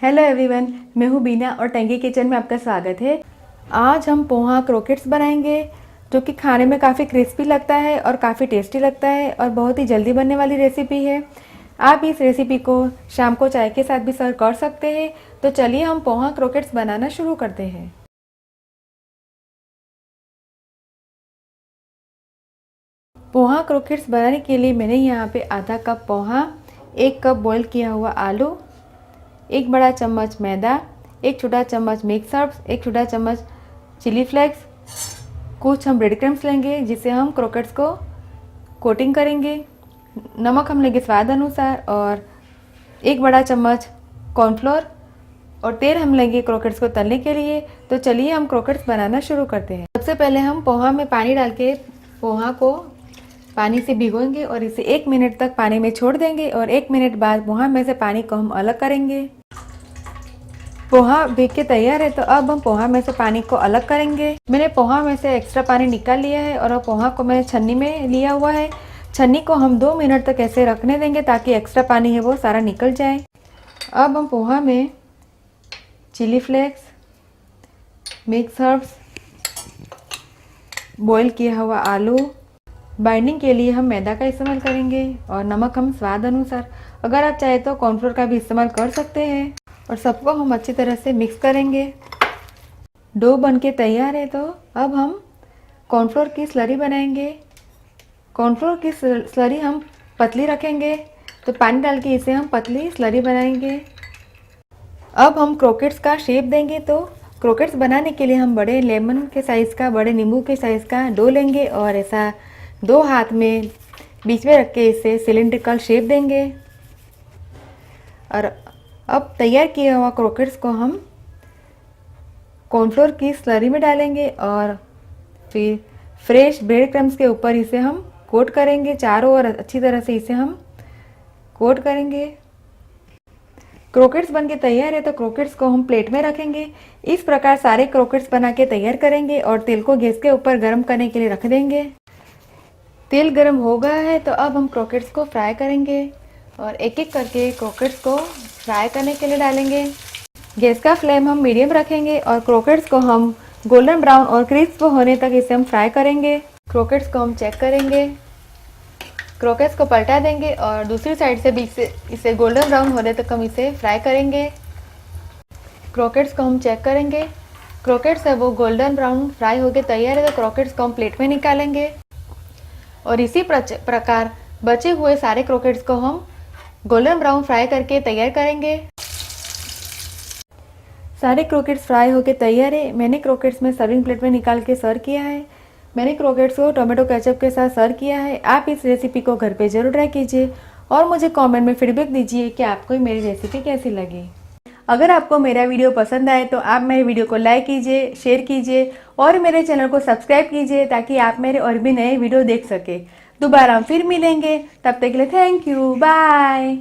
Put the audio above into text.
Hello everyone, मैं हूँ बीना और टैंगी किचन में आपका स्वागत है। आज हम पोहा क्रोकेट्स बनाएंगे जो कि खाने में काफ़ी क्रिस्पी लगता है और काफ़ी टेस्टी लगता है और बहुत ही जल्दी बनने वाली रेसिपी है। आप इस रेसिपी को शाम को चाय के साथ भी सर्व कर सकते हैं। तो चलिए हम पोहा क्रोकेट्स बनाना शुरू करते हैं। पोहा क्रोकेट्स बनाने के लिए मैंने यहाँ पे आधा कप पोहा, 1 कप बॉईल किया हुआ आलू, 1 बड़ा चम्मच मैदा, 1 छोटा चम्मच मिक्स हर्ब्स, 1 छोटा चम्मच चिली फ्लेक्स, कुछ हम ब्रेड क्रम्स लेंगे जिससे हम क्रोकेट्स को कोटिंग करेंगे। नमक हम लेंगे स्वाद अनुसार और 1 बड़ा चम्मच कॉर्नफ्लोर और तेल हम लेंगे क्रोकेट्स को तलने के लिए। तो चलिए हम क्रोकेट्स बनाना शुरू करते हैं। सबसे पहले हम पोहा में पानी डाल के पोहा को पानी से भिगोएंगे और इसे 1 मिनट तक पानी में छोड़ देंगे और 1 मिनट बाद पोहा में से पानी को हम अलग करेंगे। पोहा भीग के तैयार है। तो अब हम पोहा में से पानी को अलग करेंगे। मैंने पोहा में से एक्स्ट्रा पानी निकाल लिया है और अब पोहा को मैंने छन्नी में लिया हुआ है। छन्नी को हम 2 मिनट तक ऐसे रखने देंगे ताकि एक्स्ट्रा पानी है वो सारा निकल जाए। अब हम पोहा में chilli flakes, mix herbs, boil किया हुआ आलू, बाइंडिंग के लिए हम मैदा का इस्तेमाल करेंगे और नमक हम स्वाद अनुसार। अगर आप चाहे तो कॉर्नफ्लोर का भी इस्तेमाल कर सकते हैं और सबको हम अच्छी तरह से मिक्स करेंगे। डो बनके तैयार है। तो अब हम कॉर्नफ्लोर की स्लरी बनाएंगे। कॉर्नफ्लोर की स्लरी हम पतली रखेंगे तो पानी डाल के इसे हम पतली स्लरी बनाएंगे। अब हम क्रोकेट्स का शेप देंगे। तो क्रोकेट्स बनाने के लिए हम बड़े लेमन के साइज़ का, बड़े नींबू के साइज़ का डो लेंगे और ऐसा 2 हाथ में बीच में रख के इसे सिलिंड्रिकल शेप देंगे। और अब तैयार किया हुआ क्रोकेट्स को हम कॉर्नफ्लोर की स्लरी में डालेंगे और फिर फ्रेश ब्रेड क्रम्स के ऊपर इसे हम कोट करेंगे। चारों ओर अच्छी तरह से इसे हम कोट करेंगे। क्रोकेट्स बनके तैयार है। तो क्रोकेट्स को हम प्लेट में रखेंगे। इस प्रकार सारे क्रोकेट्स बना के तैयार करेंगे और तेल को गैस के ऊपर गर्म करने के लिए रख देंगे। तेल गर्म हो गया है। तो अब हम क्रोकेट्स को फ्राई करेंगे और एक एक करके क्रोकेट्स को फ्राई करने के लिए डालेंगे। गैस का फ्लेम हम मीडियम रखेंगे और क्रोकेट्स को हम गोल्डन ब्राउन और क्रिस्प होने तक इसे हम फ्राई करेंगे। क्रोकेट्स को हम चेक करेंगे, क्रोकेट्स को पलटा देंगे और दूसरी साइड से भी इसे गोल्डन ब्राउन होने तक हम इसे फ्राई करेंगे। क्रोकेट्स को हम चेक करेंगे, क्रोकेट्स है वो गोल्डन ब्राउन फ्राई होकर तैयार है। तो क्रोकेट्स को हम प्लेट में निकालेंगे और इसी प्रकार बचे हुए सारे क्रोकेट्स को हम गोल्डन ब्राउन फ्राई करके तैयार करेंगे। सारे क्रोकेट्स फ्राई होके तैयार है। मैंने क्रोकेट्स में सर्विंग प्लेट में निकाल के सर्व किया है। मैंने क्रोकेट्स को टोमेटो केचप के साथ सर्व किया है। आप इस रेसिपी को घर पे ज़रूर ट्राई कीजिए और मुझे कमेंट में फीडबैक दीजिए कि आपको मेरी रेसिपी कैसी लगी। अगर आपको मेरा वीडियो पसंद आए तो आप मेरे वीडियो को लाइक कीजिए, शेयर कीजिए और मेरे चैनल को सब्सक्राइब कीजिए ताकि आप मेरे और भी नए वीडियो देख सके। दोबारा हम फिर मिलेंगे, तब तक के लिए थैंक यू, बाय।